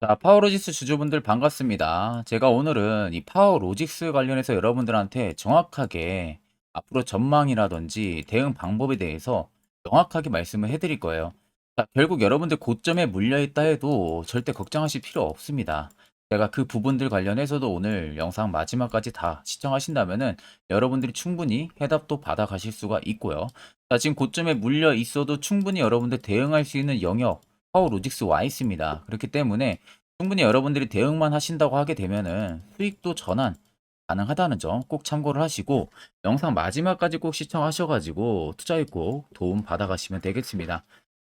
자, 파워로직스 주주분들 반갑습니다. 제가 오늘은 이 파워로직스 관련해서 여러분들한테 정확하게 앞으로 전망이라든지 대응 방법에 대해서 정확하게 말씀을 해드릴 거예요. 자, 결국 여러분들 고점에 물려있다 해도 절대 걱정하실 필요 없습니다. 제가 그 부분들 관련해서도 오늘 영상 마지막까지 다 시청하신다면은 여러분들이 충분히 해답도 받아가실 수가 있고요. 자, 지금 고점에 물려 있어도 충분히 여러분들 대응할 수 있는 영역 파워로직스 와 있습니다. 그렇기 때문에 충분히 여러분들이 대응만 하신다고 하게 되면은 수익도 전환 가능하다는 점 꼭 참고를 하시고 영상 마지막까지 꼭 시청하셔가지고 투자에 꼭 도움 받아가시면 되겠습니다.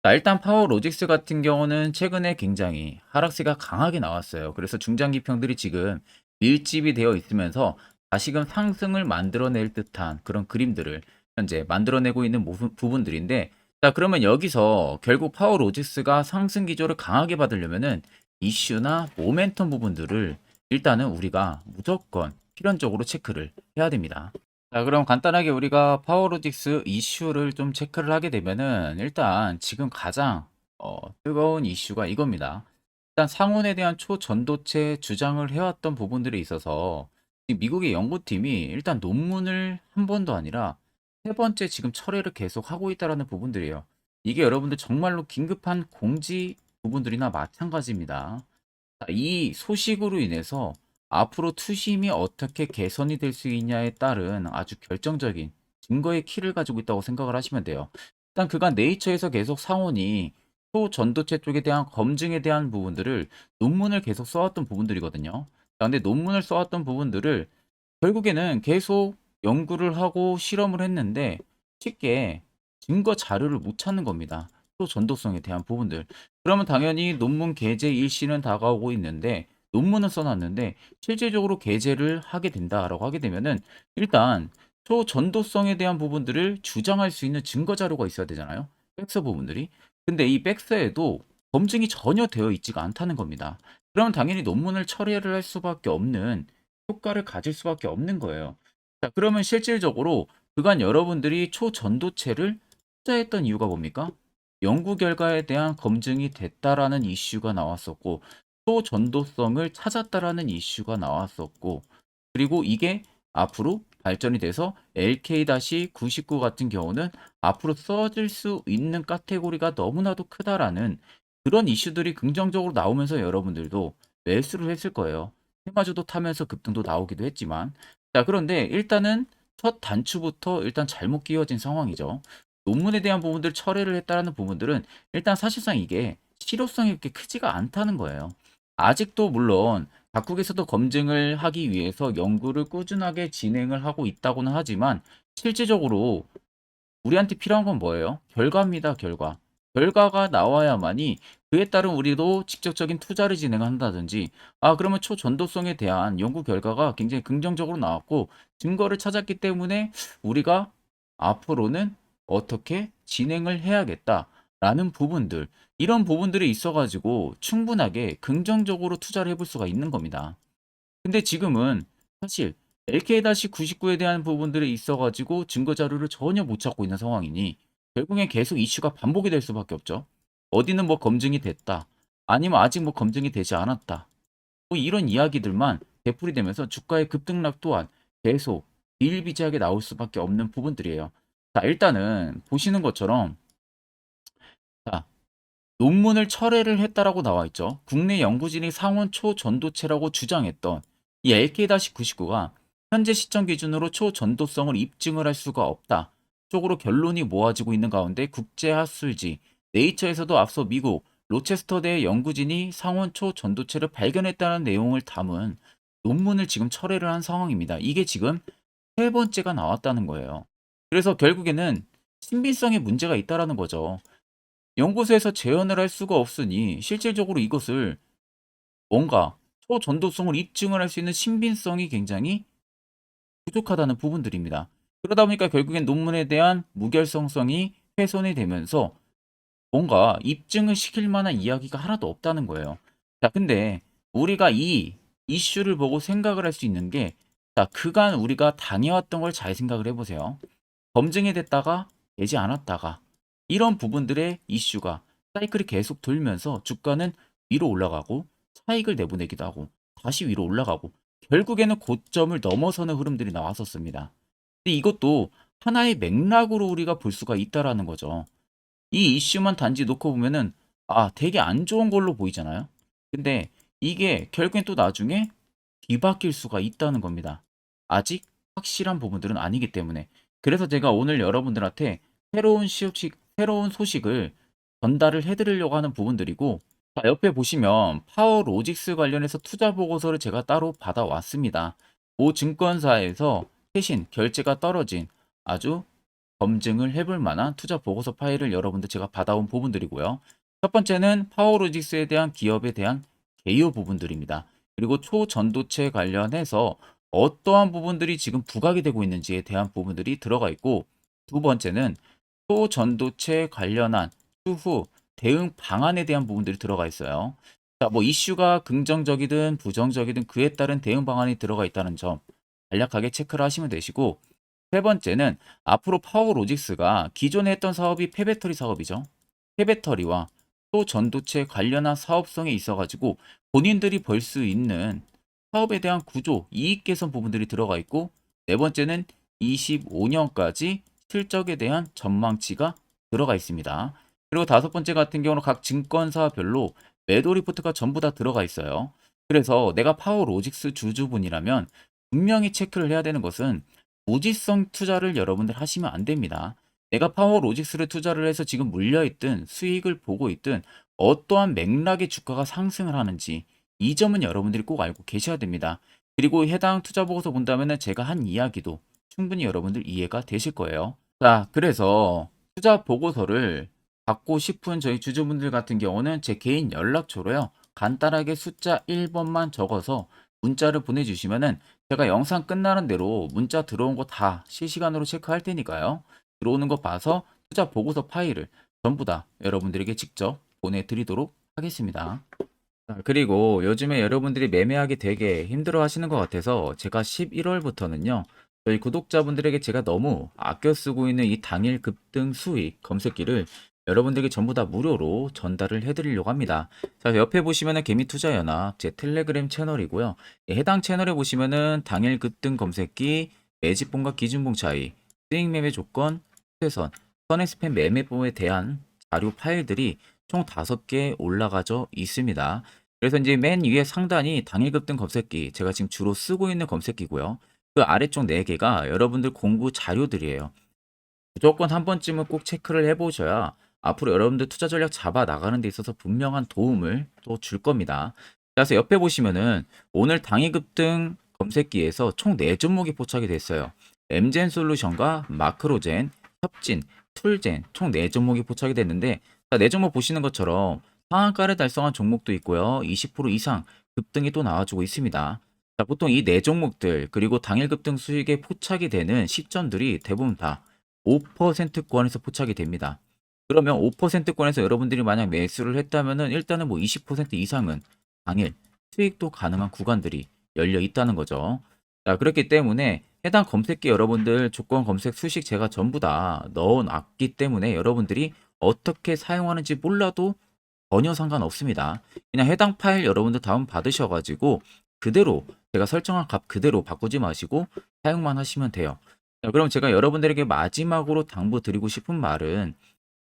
자, 일단 파워로직스 같은 경우는 최근에 굉장히 하락세가 강하게 나왔어요. 그래서 중장기평들이 지금 밀집이 되어 있으면서 다시금 상승을 만들어낼 듯한 그런 그림들을 현재 만들어내고 있는 부분들인데, 자, 그러면 여기서 결국 파워로직스가 상승 기조를 강하게 받으려면은 이슈나 모멘텀 부분들을 일단은 우리가 무조건 필연적으로 체크를 해야 됩니다. 자, 그럼 간단하게 우리가 파워로직스 이슈를 좀 체크를 하게 되면은 일단 지금 가장 뜨거운 이슈가 이겁니다. 일단 상온에 대한 초전도체 주장을 해왔던 부분들이 있어서 이 미국의 연구팀이 일단 논문을 한 번도 아니라 세 번째 지금 철회를 계속 하고 있다라는 부분들이에요. 이게 여러분들 정말로 긴급한 공지 부분들이나 마찬가지입니다. 자, 이 소식으로 인해서 앞으로 투심이 어떻게 개선이 될 수 있냐에 따른 아주 결정적인 증거의 키를 가지고 있다고 생각을 하시면 돼요. 일단 그간 네이처에서 계속 상온이 초전도체 쪽에 대한 검증에 대한 부분들을 논문을 계속 써왔던 부분들이거든요. 자, 근데 논문을 써왔던 부분들을 결국에는 계속 연구를 하고 실험을 했는데 쉽게 증거 자료를 못 찾는 겁니다. 또 전도성에 대한 부분들. 그러면 당연히 논문 게재 일시는 다가오고 있는데 논문은 써놨는데 실질적으로 게재를 하게 된다라고 하게 되면은 일단 초전도성에 대한 부분들을 주장할 수 있는 증거 자료가 있어야 되잖아요. 백서 부분들이. 근데 이 백서에도 검증이 전혀 되어 있지가 않다는 겁니다. 그러면 당연히 논문을 철회를 할 수밖에 없는 효과를 가질 수밖에 없는 거예요. 자, 그러면 실질적으로 그간 여러분들이 초전도체를 투자했던 이유가 뭡니까? 연구 결과에 대한 검증이 됐다라는 이슈가 나왔었고, 초전도성을 찾았다라는 이슈가 나왔었고, 그리고 이게 앞으로 발전이 돼서 LK-99 같은 경우는 앞으로 써질 수 있는 카테고리가 너무나도 크다라는 그런 이슈들이 긍정적으로 나오면서 여러분들도 매수를 했을 거예요. 테마주도 타면서 급등도 나오기도 했지만, 자, 그런데 일단은 첫 단추부터 일단 잘못 끼워진 상황이죠. 논문에 대한 부분들 철회를 했다라는 부분들은 일단 사실상 이게 실효성이 그렇게 크지가 않다는 거예요. 아직도 물론 각국에서도 검증을 하기 위해서 연구를 꾸준하게 진행을 하고 있다고는 하지만 실질적으로 우리한테 필요한 건 뭐예요? 결과입니다, 결과. 결과가 나와야만이 그에 따른 우리도 직접적인 투자를 진행한다든지, 아, 그러면 초전도성에 대한 연구 결과가 굉장히 긍정적으로 나왔고, 증거를 찾았기 때문에 우리가 앞으로는 어떻게 진행을 해야겠다라는 부분들, 이런 부분들이 있어가지고 충분하게 긍정적으로 투자를 해볼 수가 있는 겁니다. 근데 지금은 사실 LK-99에 대한 부분들이 있어가지고 증거 자료를 전혀 못 찾고 있는 상황이니 결국엔 계속 이슈가 반복이 될 수밖에 없죠. 어디는 뭐 검증이 됐다. 아니면 아직 뭐 검증이 되지 않았다. 뭐 이런 이야기들만 되풀이 되면서 주가의 급등락 또한 계속 비일비재하게 나올 수밖에 없는 부분들이에요. 자, 일단은 보시는 것처럼 자, 논문을 철회를 했다라고 나와 있죠. 국내 연구진이 상온 초전도체라고 주장했던 이 LK-99가 현재 시점 기준으로 초전도성을 입증을 할 수가 없다 쪽으로 결론이 모아지고 있는 가운데 국제학술지 네이처에서도 앞서 미국 로체스터대 연구진이 상온 초전도체를 발견했다는 내용을 담은 논문을 지금 철회를 한 상황입니다. 이게 지금 세 번째가 나왔다는 거예요. 그래서 결국에는 신빙성에 문제가 있다라는 거죠. 연구소에서 재현을 할 수가 없으니 실질적으로 이것을 뭔가 초전도성을 입증을 할 수 있는 신빙성이 굉장히 부족하다는 부분들입니다. 그러다 보니까 결국엔 논문에 대한 무결성성이 훼손이 되면서 뭔가 입증을 시킬 만한 이야기가 하나도 없다는 거예요. 자, 근데 우리가 이 이슈를 보고 생각을 할 수 있는 게, 자, 그간 우리가 당해왔던 걸 잘 생각을 해보세요. 검증이 됐다가 되지 않았다가 이런 부분들의 이슈가 사이클이 계속 돌면서 주가는 위로 올라가고 차익을 내보내기도 하고 다시 위로 올라가고 결국에는 고점을 넘어서는 흐름들이 나왔었습니다. 근데 이것도 하나의 맥락으로 우리가 볼 수가 있다라는 거죠. 이 이슈만 단지 놓고 보면은 되게 안 좋은 걸로 보이잖아요. 근데 이게 결국엔 또 나중에 뒤바뀔 수가 있다는 겁니다. 아직 확실한 부분들은 아니기 때문에. 그래서 제가 오늘 여러분들한테 새로운 소식을 전달을 해 드리려고 하는 부분들이고, 자, 옆에 보시면 파워로직스 관련해서 투자 보고서를 제가 따로 받아왔습니다. 모 증권사에서 최신 결제가 떨어진 아주 검증을 해볼 만한 투자 보고서 파일을 여러분들 제가 받아온 부분들이고요. 첫 번째는 파워로직스에 대한 기업에 대한 개요 부분들입니다. 그리고 초전도체 관련해서 어떠한 부분들이 지금 부각이 되고 있는지에 대한 부분들이 들어가 있고, 두 번째는 초전도체 관련한 추후 대응 방안에 대한 부분들이 들어가 있어요. 자, 뭐 이슈가 긍정적이든 부정적이든 그에 따른 대응 방안이 들어가 있다는 점 간략하게 체크를 하시면 되시고, 세 번째는 앞으로 파워로직스가 기존에 했던 사업이 폐배터리 사업이죠. 폐배터리와 또 전도체 관련한 사업성에 있어 가지고 본인들이 벌 수 있는 사업에 대한 구조, 이익 개선 부분들이 들어가 있고, 네 번째는 25년까지 실적에 대한 전망치가 들어가 있습니다. 그리고 다섯 번째 같은 경우는 각 증권사별로 매도 리포트가 전부 다 들어가 있어요. 그래서 내가 파워로직스 주주분이라면 분명히 체크를 해야 되는 것은 무지성 투자를 여러분들 하시면 안 됩니다. 내가 파워로직스를 투자를 해서 지금 물려있든 수익을 보고 있든 어떠한 맥락의 주가가 상승을 하는지 이 점은 여러분들이 꼭 알고 계셔야 됩니다. 그리고 해당 투자 보고서 본다면 제가 한 이야기도 충분히 여러분들 이해가 되실 거예요. 자, 그래서 투자 보고서를 받고 싶은 저희 주주분들 같은 경우는 제 개인 연락처로요. 간단하게 숫자 1번만 적어서 문자를 보내주시면은 제가 영상 끝나는 대로 문자 들어온 거 다 실시간으로 체크할 테니까요. 들어오는 거 봐서 투자 보고서 파일을 전부 다 여러분들에게 직접 보내드리도록 하겠습니다. 자, 그리고 요즘에 여러분들이 매매하기 되게 힘들어 하시는 것 같아서 제가 11월부터는요, 저희 구독자분들에게 제가 너무 아껴 쓰고 있는 이 당일 급등 수익 검색기를 여러분들에게 전부 다 무료로 전달을 해드리려고 합니다. 자, 옆에 보시면은 개미투자연합 제 텔레그램 채널이고요. 해당 채널에 보시면은 당일 급등 검색기, 매집봉과 기준봉 차이, 수익 매매 조건, 추세선, 선행 스팸 매매법에 대한 자료 파일들이 총 5개 올라가져 있습니다. 그래서 이제 맨 위에 상단이 당일 급등 검색기, 제가 지금 주로 쓰고 있는 검색기고요. 그 아래쪽 4개가 여러분들 공부 자료들이에요. 무조건 한 번쯤은 꼭 체크를 해보셔야 앞으로 여러분들 투자 전략 잡아 나가는 데 있어서 분명한 도움을 또 줄 겁니다. 그래서 옆에 보시면은 오늘 당일 급등 검색기에서 총 4종목이 포착이 됐어요. 엠젠 솔루션과 마크로젠, 협진, 툴젠 총 4종목이 포착이 됐는데, 자, 4종목 보시는 것처럼 상한가를 달성한 종목도 있고요. 20% 이상 급등이 또 나와주고 있습니다. 자, 보통 이 4종목들 그리고 당일 급등 수익에 포착이 되는 시점들이 대부분 다 5%권에서 포착이 됩니다. 그러면 5%권에서 여러분들이 만약 매수를 했다면은 일단은 뭐 20% 이상은 당일 수익도 가능한 구간들이 열려 있다는 거죠. 자, 그렇기 때문에 해당 검색기 여러분들 조건 검색 수식 제가 전부 다 넣어 놨기 때문에 여러분들이 어떻게 사용하는지 몰라도 전혀 상관없습니다. 그냥 해당 파일 여러분들 다운 받으셔 가지고 그대로 제가 설정한 값 그대로 바꾸지 마시고 사용만 하시면 돼요. 자, 그럼 제가 여러분들에게 마지막으로 당부드리고 싶은 말은,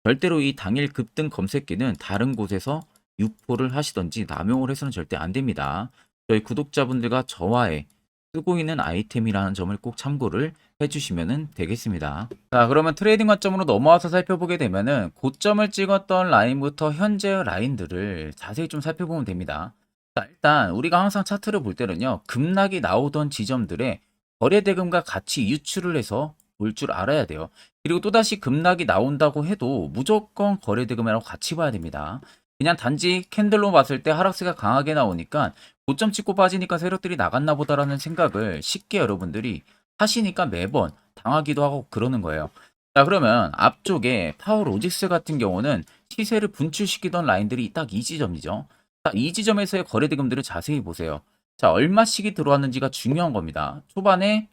절대로 이 당일 급등 검색기는 다른 곳에서 유포를 하시든지 남용을 해서는 절대 안 됩니다. 저희 구독자분들과 저와의 쓰고 있는 아이템이라는 점을 꼭 참고를 해주시면 되겠습니다. 자, 그러면 트레이딩 관점으로 넘어와서 살펴보게 되면은 고점을 찍었던 라인부터 현재 라인들을 자세히 좀 살펴보면 됩니다. 자, 일단 우리가 항상 차트를 볼 때는요, 급락이 나오던 지점들에 거래대금과 같이 유출을 해서 볼 줄 알아야 돼요. 그리고 또다시 급락이 나온다고 해도 무조건 거래대금이라고 같이 봐야 됩니다. 그냥 단지 캔들로 봤을 때 하락세가 강하게 나오니까 고점 찍고 빠지니까 세력들이 나갔나 보다라는 생각을 쉽게 여러분들이 하시니까 매번 당하기도 하고 그러는 거예요. 자, 그러면 앞쪽에 파워로직스 같은 경우는 시세를 분출시키던 라인들이 딱 이 지점이죠. 자, 이 지점에서의 거래대금들을 자세히 보세요. 자, 얼마씩이 들어왔는지가 중요한 겁니다. 초반에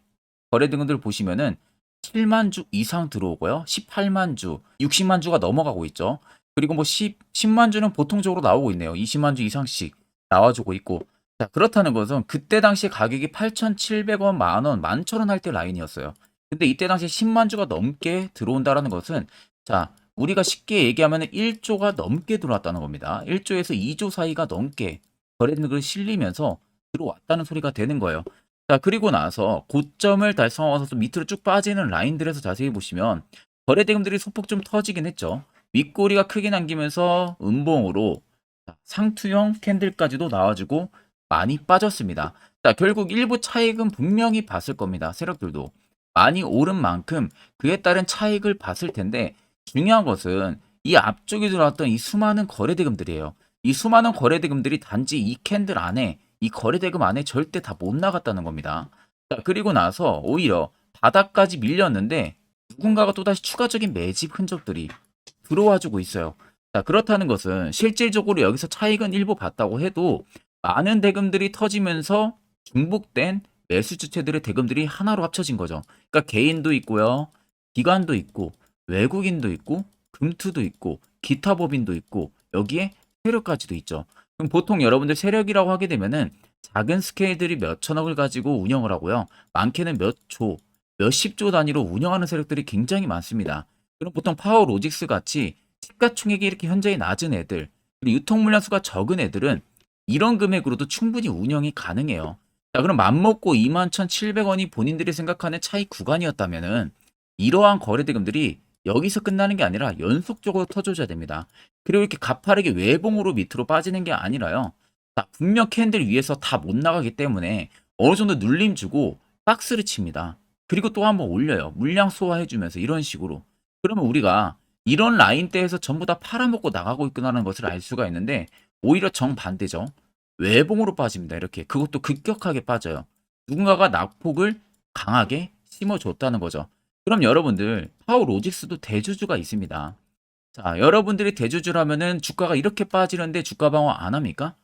거래대금들 보시면은 7만 주 이상 들어오고요. 18만 주, 60만 주가 넘어가고 있죠. 그리고 뭐 10만 주는 보통적으로 나오고 있네요. 20만 주 이상씩. 나와주고 있고. 자, 그렇다는 것은 그때 당시 가격이 8,700원, 만원, 11,000원 할 때 라인이었어요. 근데 이때 당시 10만 주가 넘게 들어온다라는 것은, 자, 우리가 쉽게 얘기하면 1조가 넘게 들어왔다는 겁니다. 1조에서 2조 사이가 넘게 거래등을 실리면서 들어왔다는 소리가 되는 거예요. 자, 그리고 나서 고점을 달성하고서 좀 밑으로 쭉 빠지는 라인들에서 자세히 보시면 거래 대금들이 소폭 좀 터지긴 했죠. 윗꼬리가 크게 남기면서 음봉으로 상투형 캔들까지도 나와주고 많이 빠졌습니다. 자, 결국 일부 차익은 분명히 봤을 겁니다. 세력들도 많이 오른 만큼 그에 따른 차익을 봤을 텐데, 중요한 것은 이 앞쪽에 들어왔던 이 수많은 거래 대금들이에요. 이 수많은 거래 대금들이 단지 이 캔들 안에, 이 거래 대금 안에 절대 다 못 나갔다는 겁니다. 자, 그리고 나서 오히려 바닥까지 밀렸는데 누군가가 또다시 추가적인 매집 흔적들이 들어와주고 있어요. 자, 그렇다는 것은 실질적으로 여기서 차익은 일부 봤다고 해도 많은 대금들이 터지면서 중복된 매수 주체들의 대금들이 하나로 합쳐진 거죠. 그러니까 개인도 있고요, 기관도 있고, 외국인도 있고, 금투도 있고, 기타 법인도 있고, 여기에 세력까지도 있죠. 그럼 보통 여러분들 세력이라고 하게 되면은 작은 스케일들이 몇 천억을 가지고 운영을 하고요. 많게는 몇 조, 몇십 조 단위로 운영하는 세력들이 굉장히 많습니다. 그럼 보통 파워로직스 같이 시가총액이 이렇게 현저히 낮은 애들, 그리고 유통 물량 수가 적은 애들은 이런 금액으로도 충분히 운영이 가능해요. 자, 그럼 맘먹고 21,700원이 본인들이 생각하는 차익 구간이었다면은 이러한 거래 대금들이 여기서 끝나는 게 아니라 연속적으로 터져줘야 됩니다. 그리고 이렇게 가파르게 외봉으로 밑으로 빠지는 게 아니라요. 자, 분명 캔들 위에서 다 못 나가기 때문에 어느 정도 눌림 주고 박스를 칩니다. 그리고 또 한번 올려요. 물량 소화해주면서 이런 식으로. 그러면 우리가 이런 라인대에서 전부 다 팔아먹고 나가고 있구나라는 것을 알 수가 있는데, 오히려 정반대죠. 외봉으로 빠집니다. 이렇게. 그것도 급격하게 빠져요. 누군가가 낙폭을 강하게 심어줬다는 거죠. 그럼 여러분들 파워로직스도 대주주가 있습니다. 자, 여러분들이 대주주라면은 주가가 이렇게 빠지는데 주가 방어 안 합니까?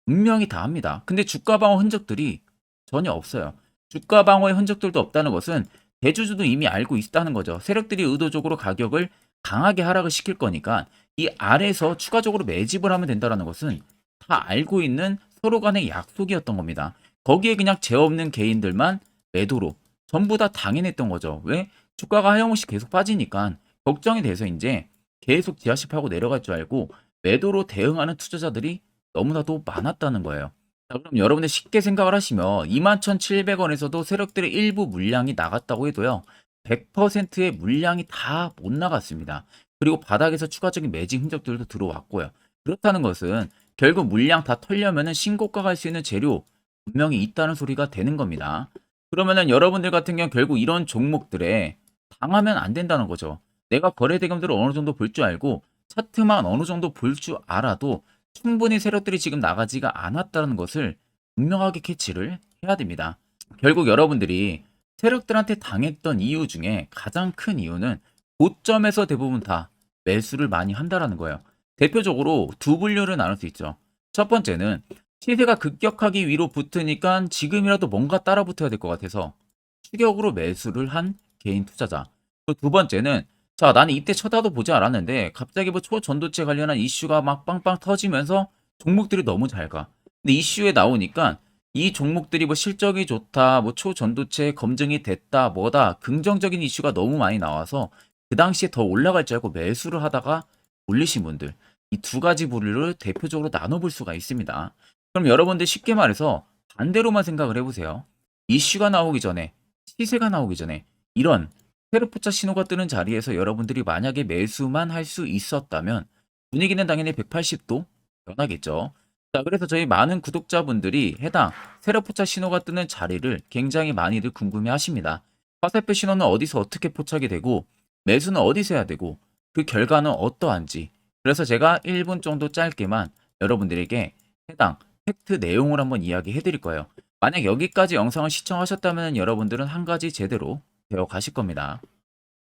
분명히 다 합니다. 근데 주가 방어 흔적들이 전혀 없어요. 주가 방어의 흔적들도 없다는 것은 대주주도 이미 알고 있다는 거죠. 세력들이 의도적으로 가격을 강하게 하락을 시킬 거니까 이 아래에서 추가적으로 매집을 하면 된다는 것은 다 알고 있는 서로 간의 약속이었던 겁니다. 거기에 그냥 죄 없는 개인들만 매도로 전부 다 당연했던 거죠. 왜? 주가가 하염없이 계속 빠지니까 걱정이 돼서 이제 계속 지하식 하고 내려갈 줄 알고 매도로 대응하는 투자자들이 너무나도 많았다는 거예요. 자, 그럼 여러분들 쉽게 생각을 하시면 21,700원에서도 세력들의 일부 물량이 나갔다고 해도요. 100%의 물량이 다 못 나갔습니다. 그리고 바닥에서 추가적인 매직 흔적들도 들어왔고요. 그렇다는 것은 결국 물량 다 털려면은 신고가 갈 수 있는 재료 분명히 있다는 소리가 되는 겁니다. 그러면은 여러분들 같은 경우 결국 이런 종목들에 당하면 안 된다는 거죠. 내가 거래 대금들을 어느 정도 볼 줄 알고 차트만 어느 정도 볼 줄 알아도 충분히 세력들이 지금 나가지가 않았다는 것을 분명하게 캐치를 해야 됩니다. 결국 여러분들이 세력들한테 당했던 이유 중에 가장 큰 이유는 고점에서 대부분 다 매수를 많이 한다라는 거예요. 대표적으로 두 분류를 나눌 수 있죠. 첫 번째는 시세가 급격하게 위로 붙으니까 지금이라도 뭔가 따라 붙어야 될 것 같아서 추격으로 매수를 한 개인 투자자. 또 두 번째는, 자, 나는 이때 쳐다도 보지 않았는데 갑자기 뭐 초전도체 관련한 이슈가 막 빵빵 터지면서 종목들이 너무 잘 가. 근데 이슈에 나오니까 이 종목들이 뭐 실적이 좋다, 뭐 초전도체 검증이 됐다, 뭐다, 긍정적인 이슈가 너무 많이 나와서 그 당시에 더 올라갈 줄 알고 매수를 하다가 올리신 분들. 이 두 가지 부류를 대표적으로 나눠볼 수가 있습니다. 그럼 여러분들 쉽게 말해서 반대로만 생각을 해보세요. 이슈가 나오기 전에, 시세가 나오기 전에 이런 페르포차 신호가 뜨는 자리에서 여러분들이 만약에 매수만 할 수 있었다면 분위기는 당연히 180도 변하겠죠. 자, 그래서 저희 많은 구독자분들이 해당 세르포차 신호가 뜨는 자리를 굉장히 많이들 궁금해 하십니다. 화살표 신호는 어디서 어떻게 포착이 되고 매수는 어디서 해야 되고 그 결과는 어떠한지. 그래서 제가 1분 정도 짧게만 여러분들에게 해당 팩트 내용을 한번 이야기해 드릴 거예요. 만약 여기까지 영상을 시청하셨다면 여러분들은 한 가지 제대로 배워 가실 겁니다.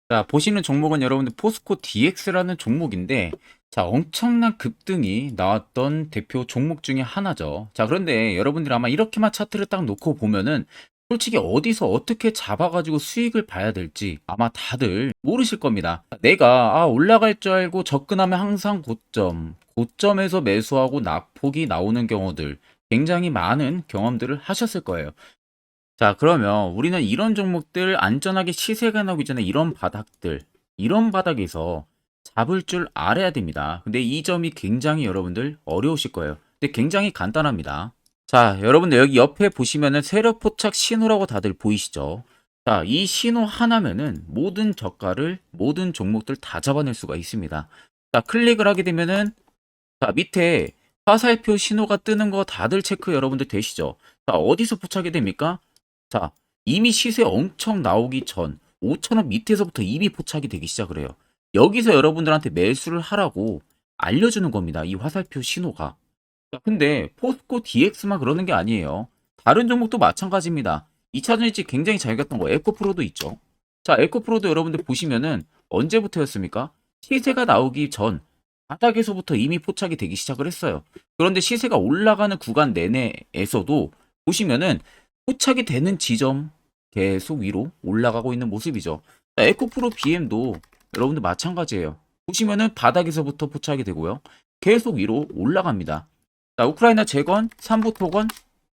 자, 보시는 종목은 여러분들 포스코 DX라는 종목인데, 자, 엄청난 급등이 나왔던 대표 종목 중에 하나죠. 자, 그런데 여러분들이 아마 이렇게만 차트를 딱 놓고 보면은 솔직히 어디서 어떻게 잡아가지고 수익을 봐야 될지 아마 다들 모르실 겁니다. 내가 올라갈 줄 알고 접근하면 항상 고점에서 매수하고 낙폭이 나오는 경우들 굉장히 많은 경험들을 하셨을 거예요. 자, 그러면 우리는 이런 종목들 안전하게 시세가 나오기 전에 이런 바닥에서 잡을 줄 알아야 됩니다. 근데 이 점이 굉장히 여러분들 어려우실 거예요. 근데 굉장히 간단합니다. 자, 여러분들 여기 옆에 보시면은 세력 포착 신호라고 다들 보이시죠? 자, 이 신호 하나면은 모든 저가를 모든 종목들 다 잡아낼 수가 있습니다. 자, 클릭을 하게 되면은 자, 밑에 화살표 신호가 뜨는 거 다들 체크 여러분들 되시죠? 자, 어디서 포착이 됩니까? 자, 이미 시세 엄청 나오기 전 5,000원 밑에서부터 이미 포착이 되기 시작을 해요. 여기서 여러분들한테 매수를 하라고 알려주는 겁니다. 이 화살표 신호가. 자, 근데 포스코 DX만 그러는 게 아니에요. 다른 종목도 마찬가지입니다. 2차전 일찍 굉장히 잘 갔던 거 에코프로도 있죠. 자, 에코프로도 여러분들 보시면은 언제부터였습니까? 시세가 나오기 전 바닥에서부터 이미 포착이 되기 시작을 했어요. 그런데 시세가 올라가는 구간 내내에서도 보시면은 포착이 되는 지점 계속 위로 올라가고 있는 모습이죠. 자, 에코프로 BM도 여러분들 마찬가지예요. 보시면은 바닥에서부터 포착이 되고요. 계속 위로 올라갑니다. 자, 우크라이나 재건, 삼부 토건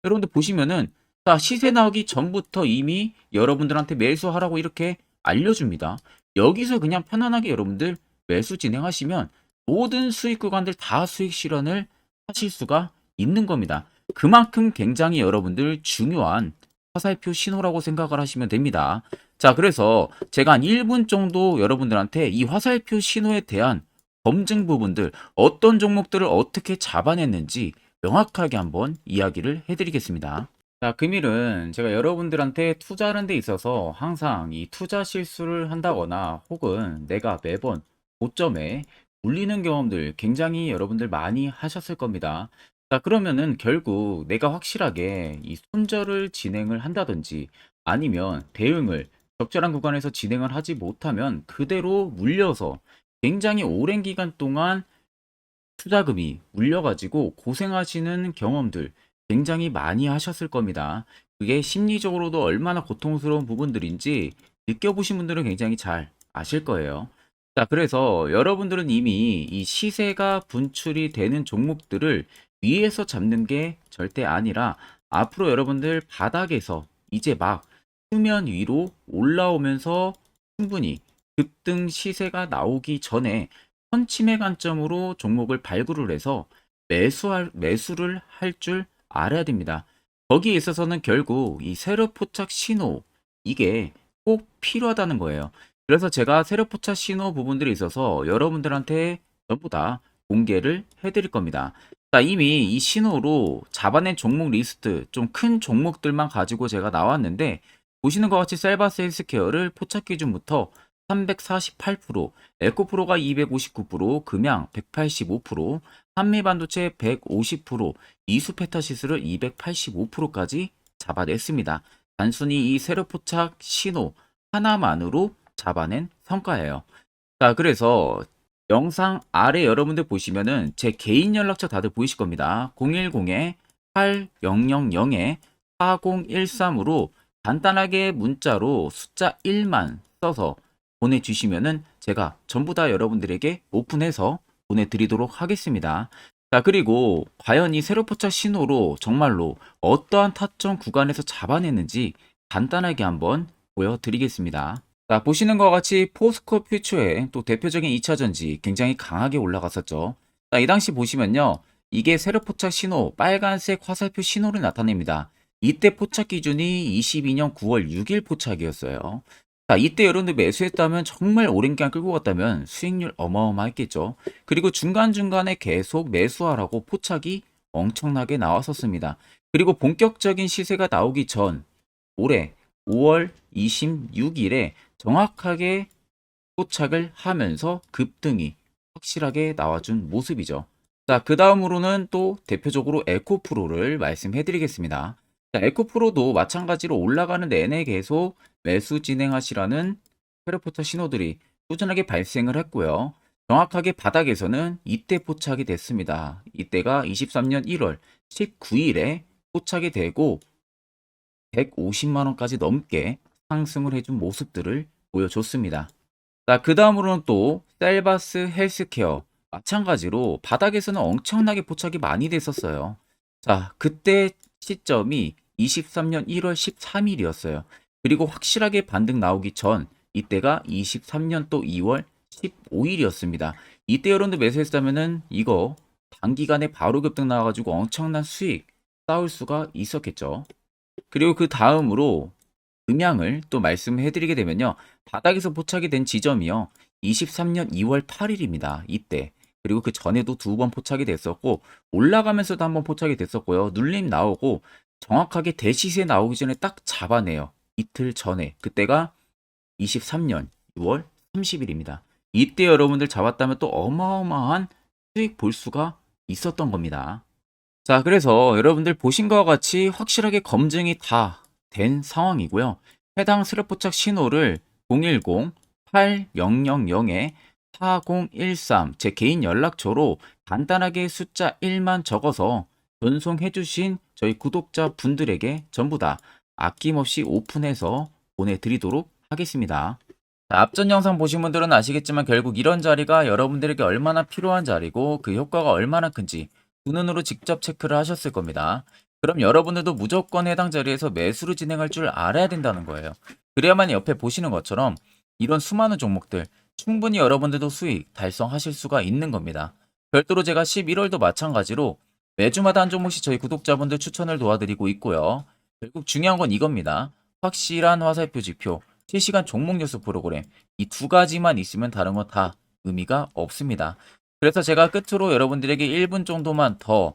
여러분들 보시면은 자, 시세 나오기 전부터 이미 여러분들한테 매수하라고 이렇게 알려줍니다. 여기서 그냥 편안하게 여러분들 매수 진행하시면 모든 수익 구간들 다 수익 실현을 하실 수가 있는 겁니다. 그만큼 굉장히 여러분들 중요한 화살표 신호라고 생각을 하시면 됩니다. 자, 그래서 제가 한 1분 정도 여러분들한테 이 화살표 신호에 대한 검증 부분들, 어떤 종목들을 어떻게 잡아냈는지 명확하게 한번 이야기를 해드리겠습니다. 자, 금일은 제가 여러분들한테 투자하는 데 있어서 항상 이 투자 실수를 한다거나 혹은 내가 매번 고점에 물리는 경험들 굉장히 여러분들 많이 하셨을 겁니다. 자, 그러면은 결국 내가 확실하게 이 손절을 진행을 한다든지 아니면 대응을 적절한 구간에서 진행을 하지 못하면 그대로 물려서 굉장히 오랜 기간 동안 투자금이 물려가지고 고생하시는 경험들 굉장히 많이 하셨을 겁니다. 그게 심리적으로도 얼마나 고통스러운 부분들인지 느껴보신 분들은 굉장히 잘 아실 거예요. 자, 그래서 여러분들은 이미 이 시세가 분출이 되는 종목들을 위에서 잡는 게 절대 아니라 앞으로 여러분들 바닥에서 이제 막 수면 위로 올라오면서 충분히 급등 시세가 나오기 전에 선침의 관점으로 종목을 발굴을 해서 매수를 할 줄 알아야 됩니다. 거기에 있어서는 결국 이 세력 포착 신호 이게 꼭 필요하다는 거예요. 그래서 제가 세력 포착 신호 부분들이 있어서 여러분들한테 전부 다 공개를 해드릴 겁니다. 자, 이미 이 신호로 잡아낸 종목 리스트 좀 큰 종목들만 가지고 제가 나왔는데 보시는 것 같이 셀바스 헬스케어를 포착 기준부터 348%, 에코프로가 259%, 금양 185%, 한미반도체 150%, 이수페타시스를 285%까지 잡아냈습니다. 단순히 이 세력포착 신호 하나만으로 잡아낸 성과예요. 자, 그래서 영상 아래 여러분들 보시면은 제 개인 연락처 다들 보이실 겁니다. 010-8013-4013으로 간단하게 문자로 숫자 1만 써서 보내주시면은 제가 전부 다 여러분들에게 오픈해서 보내드리도록 하겠습니다. 자, 그리고 과연 이 세로포착 신호로 정말로 어떠한 타점 구간에서 잡아냈는지 간단하게 한번 보여드리겠습니다. 자, 보시는 것과 같이 포스코 퓨처의 또 대표적인 2차전지 굉장히 강하게 올라갔었죠. 자, 이 당시 보시면요. 이게 세력포착 신호, 빨간색 화살표 신호를 나타냅니다. 이때 포착 기준이 22년 9월 6일 포착이었어요. 자, 이때 여러분들 매수했다면 정말 오랜 기간 끌고 갔다면 수익률 어마어마했겠죠. 그리고 중간중간에 계속 매수하라고 포착이 엄청나게 나왔었습니다. 그리고 본격적인 시세가 나오기 전 올해 5월 26일에 정확하게 포착을 하면서 급등이 확실하게 나와준 모습이죠. 자, 그 다음으로는 또 대표적으로 에코프로를 말씀해 드리겠습니다. 자, 에코프로도 마찬가지로 올라가는 내내 계속 매수 진행하시라는 페르포터 신호들이 꾸준하게 발생을 했고요. 정확하게 바닥에서는 이때 포착이 됐습니다. 이때가 23년 1월 19일에 포착이 되고 150만 원까지 넘게 상승을 해준 모습들을 보여줬습니다. 자, 그 다음으로는 또 셀바스 헬스케어. 마찬가지로 바닥에서는 엄청나게 포착이 많이 됐었어요. 자, 그때 시점이 23년 1월 13일이었어요. 그리고 확실하게 반등 나오기 전 이때가 23년 또 2월 15일이었습니다. 이때 여러분들 매수했다면은 이거 단기간에 바로 급등 나와가지고 엄청난 수익 쌓을 수가 있었겠죠. 그리고 그 다음으로 음향을 또 말씀해 드리게 되면요. 바닥에서 포착이 된 지점이요. 23년 2월 8일입니다. 이때. 그리고 그 전에도 두 번 포착이 됐었고 올라가면서도 한번 포착이 됐었고요. 눌림 나오고 정확하게 대시세 나오기 전에 딱 잡아내요. 이틀 전에. 그때가 23년 6월 30일입니다. 이때 여러분들 잡았다면 또 어마어마한 수익 볼 수가 있었던 겁니다. 자, 그래서 여러분들 보신 것과 같이 확실하게 검증이 다 된 상황이고요. 해당 스랩 포착 신호를 010-8000-4013 제 개인 연락처로 간단하게 숫자 1만 적어서 전송해 주신 저희 구독자 분들에게 전부 다 아낌없이 오픈해서 보내드리도록 하겠습니다. 자, 앞전 영상 보신 분들은 아시겠지만 결국 이런 자리가 여러분들에게 얼마나 필요한 자리고 그 효과가 얼마나 큰지 두 눈으로 직접 체크를 하셨을 겁니다. 그럼 여러분들도 무조건 해당 자리에서 매수를 진행할 줄 알아야 된다는 거예요. 그래야만 옆에 보시는 것처럼 이런 수많은 종목들 충분히 여러분들도 수익 달성하실 수가 있는 겁니다. 별도로 제가 11월도 마찬가지로 매주마다 한 종목씩 저희 구독자분들 추천을 도와드리고 있고요. 결국 중요한 건 이겁니다. 확실한 화살표 지표, 실시간 종목 뉴스 프로그램 이 두 가지만 있으면 다른 건 다 의미가 없습니다. 그래서 제가 끝으로 여러분들에게 1분 정도만 더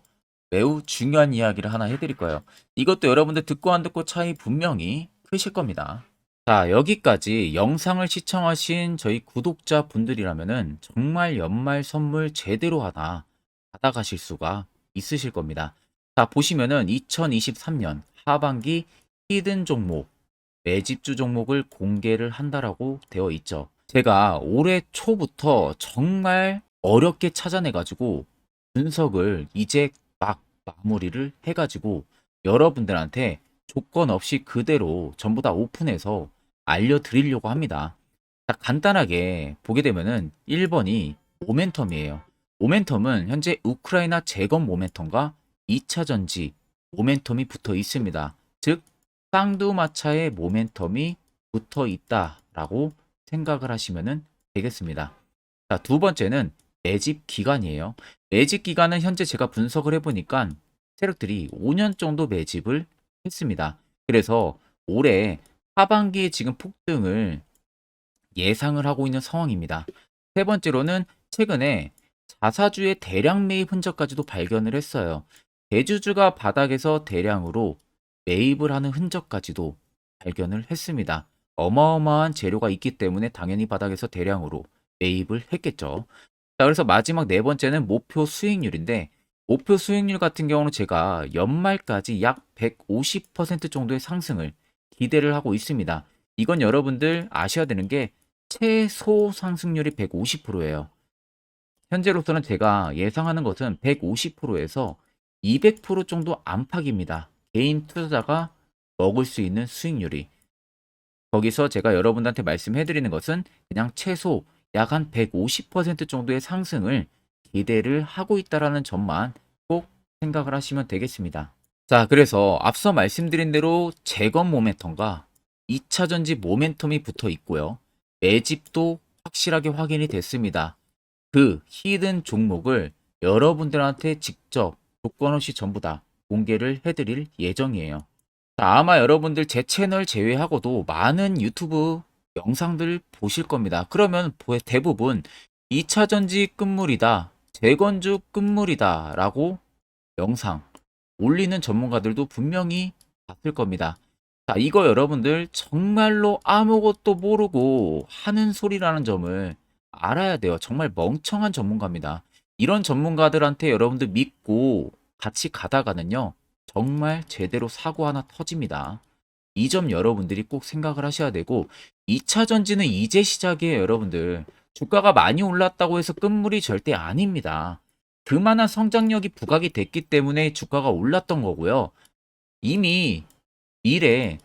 매우 중요한 이야기를 하나 해드릴 거예요. 이것도 여러분들 듣고 안 듣고 차이 분명히 크실 겁니다. 자, 여기까지 영상을 시청하신 저희 구독자 분들이라면은 정말 연말 선물 제대로 하나 받아가실 수가 있으실 겁니다. 자, 보시면은 2023년 하반기 히든 종목, 매집주 종목을 공개를 한다라고 되어 있죠. 제가 올해 초부터 정말 어렵게 찾아내가지고 분석을 이제 막 마무리를 해가지고 여러분들한테 조건 없이 그대로 전부 다 오픈해서 알려드리려고 합니다. 자, 간단하게 보게 되면은 1번이 모멘텀이에요. 모멘텀은 현재 우크라이나 재건 모멘텀과 2차 전지 모멘텀이 붙어 있습니다. 즉 쌍두마차의 모멘텀이 붙어 있다라고 생각을 하시면 되겠습니다. 자, 두 번째는 매집 기간이에요. 매집 기간은 현재 제가 분석을 해보니까 세력들이 5년 정도 매집을 했습니다. 그래서 올해 하반기에 지금 폭등을 예상을 하고 있는 상황입니다. 세 번째로는 최근에 자사주의 대량 매입 흔적까지도 발견을 했어요. 대주주가 바닥에서 대량으로 매입을 하는 흔적까지도 발견을 했습니다. 어마어마한 재료가 있기 때문에 당연히 바닥에서 대량으로 매입을 했겠죠. 자, 그래서 마지막 네 번째는 목표 수익률인데 목표 수익률 같은 경우는 제가 연말까지 약 150% 정도의 상승을 기대를 하고 있습니다. 이건 여러분들 아셔야 되는 게 최소 상승률이 150%예요. 현재로서는 제가 예상하는 것은 150%에서 200% 정도 안팎입니다. 개인 투자자가 먹을 수 있는 수익률이. 거기서 제가 여러분들한테 말씀해 드리는 것은 그냥 최소 약 한 150% 정도의 상승을 기대를 하고 있다라는 점만 꼭 생각을 하시면 되겠습니다. 자, 그래서 앞서 말씀드린 대로 재건 모멘텀과 2차 전지 모멘텀이 붙어 있고요. 매집도 확실하게 확인이 됐습니다. 그 히든 종목을 여러분들한테 직접 조건 없이 전부 다 공개를 해드릴 예정이에요. 자, 아마 여러분들 제 채널 제외하고도 많은 유튜브 영상들 보실 겁니다. 그러면 대부분 2차 전지 끝물이다, 재건주 끝물이다 라고 영상 올리는 전문가들도 분명히 봤을 겁니다. 자, 이거 여러분들 정말로 아무것도 모르고 하는 소리라는 점을 알아야 돼요. 정말 멍청한 전문가입니다. 이런 전문가들한테 여러분들 믿고 같이 가다가는요, 정말 제대로 사고 하나 터집니다. 이 점 여러분들이 꼭 생각을 하셔야 되고 2차 전지는 이제 시작이에요, 여러분들. 주가가 많이 올랐다고 해서 끝물이 절대 아닙니다. 그만한 성장력이 부각이 됐기 때문에 주가가 올랐던 거고요. 이미 미래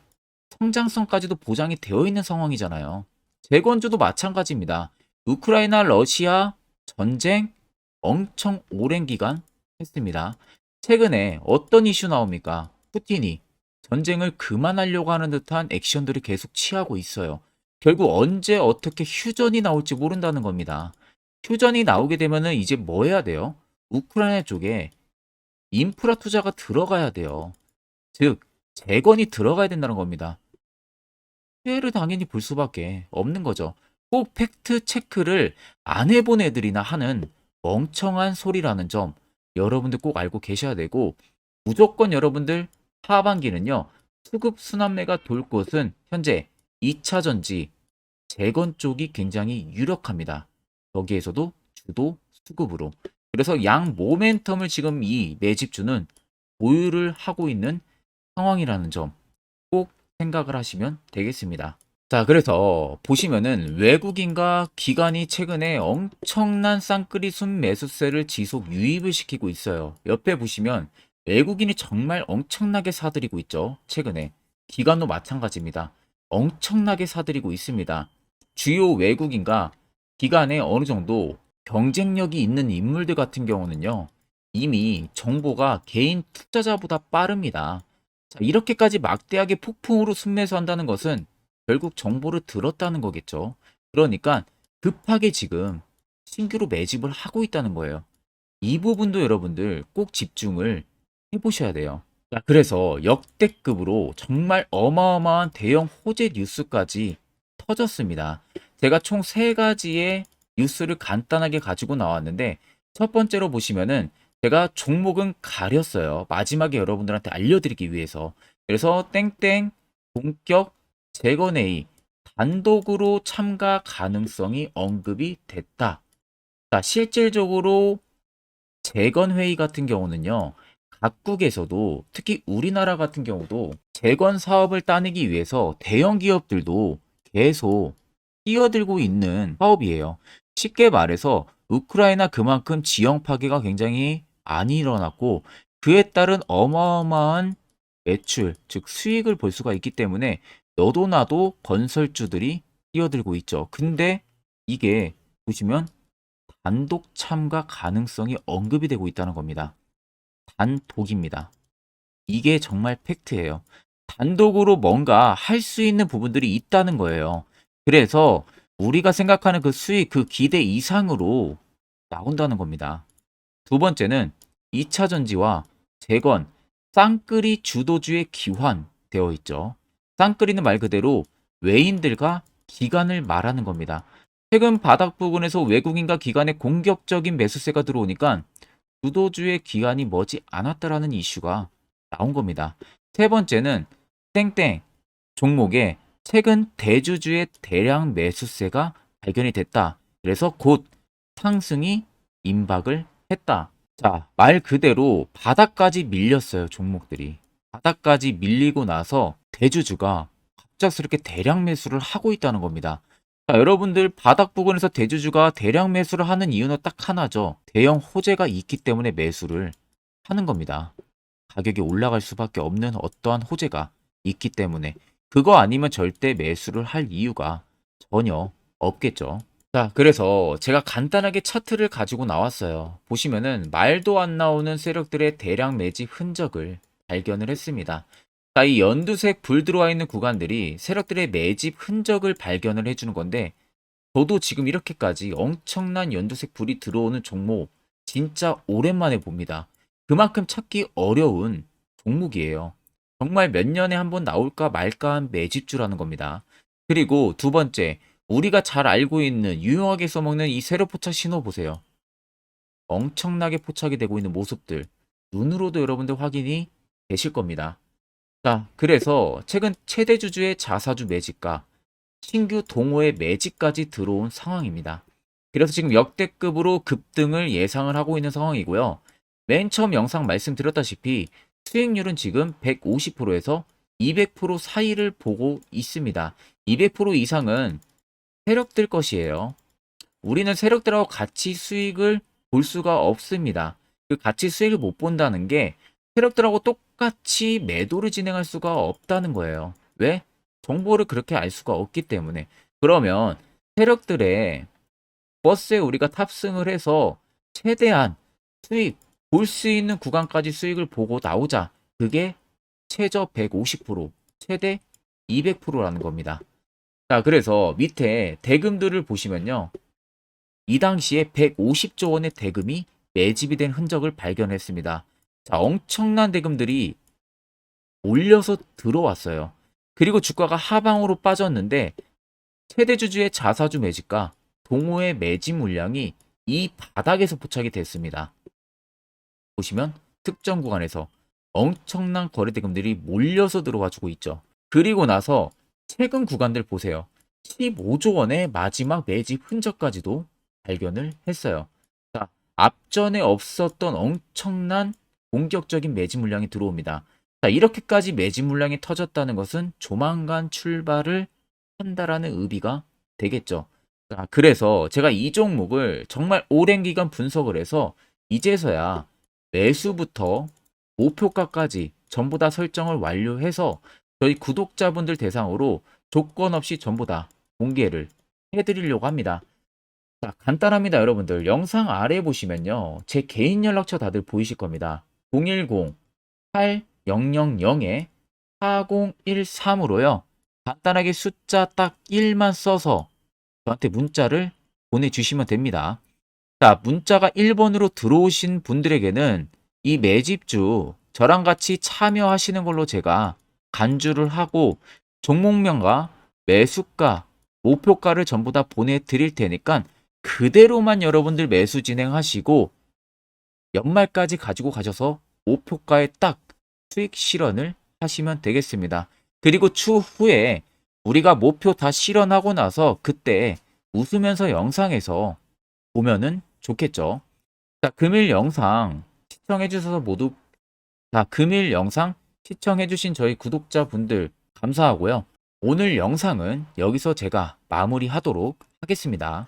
성장성까지도 보장이 되어 있는 상황이잖아요. 재건주도 마찬가지입니다. 우크라이나 러시아 전쟁 엄청 오랜 기간 했습니다. 최근에 어떤 이슈 나옵니까? 푸틴이 전쟁을 그만하려고 하는 듯한 액션들을 계속 취하고 있어요. 결국 언제 어떻게 휴전이 나올지 모른다는 겁니다. 휴전이 나오게 되면은 이제 뭐 해야 돼요? 우크라이나 쪽에 인프라 투자가 들어가야 돼요. 즉, 재건이 들어가야 된다는 겁니다. 피해를 당연히 볼 수밖에 없는 거죠. 꼭 팩트 체크를 안 해본 애들이나 하는 멍청한 소리라는 점 여러분들 꼭 알고 계셔야 되고, 무조건 여러분들 하반기는요, 수급 순환매가 돌 곳은 현재 2차 전지, 재건 쪽이 굉장히 유력합니다. 거기에서도 주도 수급으로. 그래서 양 모멘텀을 지금 이 매집주는 보유를 하고 있는 상황이라는 점 꼭 생각을 하시면 되겠습니다. 자, 그래서 보시면은 외국인과 기관이 최근에 엄청난 쌍끌이 순 매수세를 지속 유입을 시키고 있어요. 옆에 보시면 외국인이 정말 엄청나게 사들이고 있죠. 최근에. 기관도 마찬가지입니다. 엄청나게 사들이고 있습니다. 주요 외국인과 기관에 어느 정도 경쟁력이 있는 인물들 같은 경우는요, 이미 정보가 개인 투자자보다 빠릅니다. 자, 이렇게까지 막대하게 폭풍으로 순매수한다는 것은 결국 정보를 들었다는 거겠죠. 그러니까 급하게 지금 신규로 매집을 하고 있다는 거예요. 이 부분도 여러분들 꼭 집중을 해보셔야 돼요. 자, 그래서 역대급으로 정말 어마어마한 대형 호재 뉴스까지 터졌습니다. 제가 총 3가지의 뉴스를 간단하게 가지고 나왔는데, 첫 번째로 보시면은 제가 종목은 가렸어요. 마지막에 여러분들한테 알려드리기 위해서. 그래서 땡땡 본격 재건회의 단독으로 참가 가능성이 언급이 됐다. 자, 실질적으로 재건회의 같은 경우는요, 각국에서도 특히 우리나라 같은 경우도 재건 사업을 따내기 위해서 대형 기업들도 계속 뛰어들고 있는 사업이에요. 쉽게 말해서 우크라이나 그만큼 지형 파괴가 굉장히 많이 일어났고, 그에 따른 어마어마한 매출, 즉 수익을 볼 수가 있기 때문에 너도 나도 건설주들이 뛰어들고 있죠. 근데 이게 보시면 단독 참가 가능성이 언급이 되고 있다는 겁니다. 단독입니다. 이게 정말 팩트예요. 단독으로 뭔가 할 수 있는 부분들이 있다는 거예요. 그래서 우리가 생각하는 그 수익, 그 기대 이상으로 나온다는 겁니다. 두 번째는 2차 전지와 재건, 쌍끌이 주도주의 기환되어 있죠. 쌍끌이는 말 그대로 외인들과 기관을 말하는 겁니다. 최근 바닥 부근에서 외국인과 기관의 공격적인 매수세가 들어오니까 주도주의 기관이 머지 않았다라는 이슈가 나온 겁니다. 세 번째는 땡땡 종목에 최근 대주주의 대량 매수세가 발견이 됐다. 그래서 곧 상승이 임박을 했다. 자, 말 그대로 바닥까지 밀렸어요, 종목들이. 바닥까지 밀리고 나서 대주주가 갑작스럽게 대량 매수를 하고 있다는 겁니다. 자, 여러분들 바닥 부근에서 대주주가 대량 매수를 하는 이유는 딱 하나죠. 대형 호재가 있기 때문에 매수를 하는 겁니다. 가격이 올라갈 수밖에 없는 어떠한 호재가 있기 때문에 그거 아니면 절대 매수를 할 이유가 전혀 없겠죠. 자, 그래서 제가 간단하게 차트를 가지고 나왔어요. 보시면은 말도 안 나오는 세력들의 대량 매집 흔적을 발견을 했습니다. 자, 이 연두색 불 들어와 있는 구간들이 세력들의 매집 흔적을 발견을 해주는 건데, 저도 지금 이렇게까지 엄청난 연두색 불이 들어오는 종목 진짜 오랜만에 봅니다. 그만큼 찾기 어려운 종목이에요. 정말 몇 년에 한 번 나올까 말까 한 매집주라는 겁니다. 그리고 두 번째, 우리가 잘 알고 있는 유용하게 써먹는 이 세로 포착 신호 보세요. 엄청나게 포착이 되고 있는 모습들 눈으로도 여러분들 확인이 되실 겁니다. 자, 그래서 최근 최대 주주의 자사주 매집과 신규 동호회 매집까지 들어온 상황입니다. 그래서 지금 역대급으로 급등을 예상을 하고 있는 상황이고요. 맨 처음 영상 말씀드렸다시피 수익률은 지금 150%에서 200% 사이를 보고 있습니다. 200% 이상은 세력들 것이에요. 우리는 세력들하고 같이 수익을 볼 수가 없습니다. 그 같이 수익을 못 본다는 게 세력들하고 똑같이 매도를 진행할 수가 없다는 거예요. 왜? 정보를 그렇게 알 수가 없기 때문에. 그러면 세력들의 버스에 우리가 탑승을 해서 최대한 수익, 볼 수 있는 구간까지 수익을 보고 나오자. 그게 최저 150%, 최대 200%라는 겁니다. 자, 그래서 밑에 대금들을 보시면요. 이 당시에 150조 원의 대금이 매집이 된 흔적을 발견했습니다. 자, 엄청난 대금들이 몰려서 들어왔어요. 그리고 주가가 하방으로 빠졌는데 최대 주주의 자사주 매집과 동호회 매집 물량이 이 바닥에서 포착이 됐습니다. 보시면 특정 구간에서 엄청난 거래 대금들이 몰려서 들어와 주고 있죠. 그리고 나서 최근 구간들 보세요. 15조 원의 마지막 매집 흔적까지도 발견을 했어요. 자, 앞전에 없었던 엄청난 공격적인 매집 물량이 들어옵니다. 자, 이렇게까지 매집 물량이 터졌다는 것은 조만간 출발을 한다라는 의미가 되겠죠. 자, 그래서 제가 이 종목을 정말 오랜 기간 분석을 해서 이제서야 매수부터 목표가까지 전부 다 설정을 완료해서 저희 구독자분들 대상으로 조건 없이 전부 다 공개를 해드리려고 합니다. 자, 간단합니다, 여러분들. 영상 아래 보시면요. 제 개인 연락처 다들 보이실 겁니다. 010-8013-4013으로요. 간단하게 숫자 딱 1만 써서 저한테 문자를 보내주시면 됩니다. 자, 문자가 1번으로 들어오신 분들에게는 이 매집주 저랑 같이 참여하시는 걸로 제가 간주를 하고 종목명과 매수가, 목표가를 전부 다 보내드릴 테니까 그대로만 여러분들 매수 진행하시고 연말까지 가지고 가셔서 목표가에 딱 수익 실현을 하시면 되겠습니다. 그리고 추후에 우리가 목표 다 실현하고 나서 그때 웃으면서 영상에서 보면은 좋겠죠. 자, 금일 영상 시청해 주셔서 모두 금일 영상 시청해 주신 저희 구독자분들 감사하고요. 오늘 영상은 여기서 제가 마무리하도록 하겠습니다.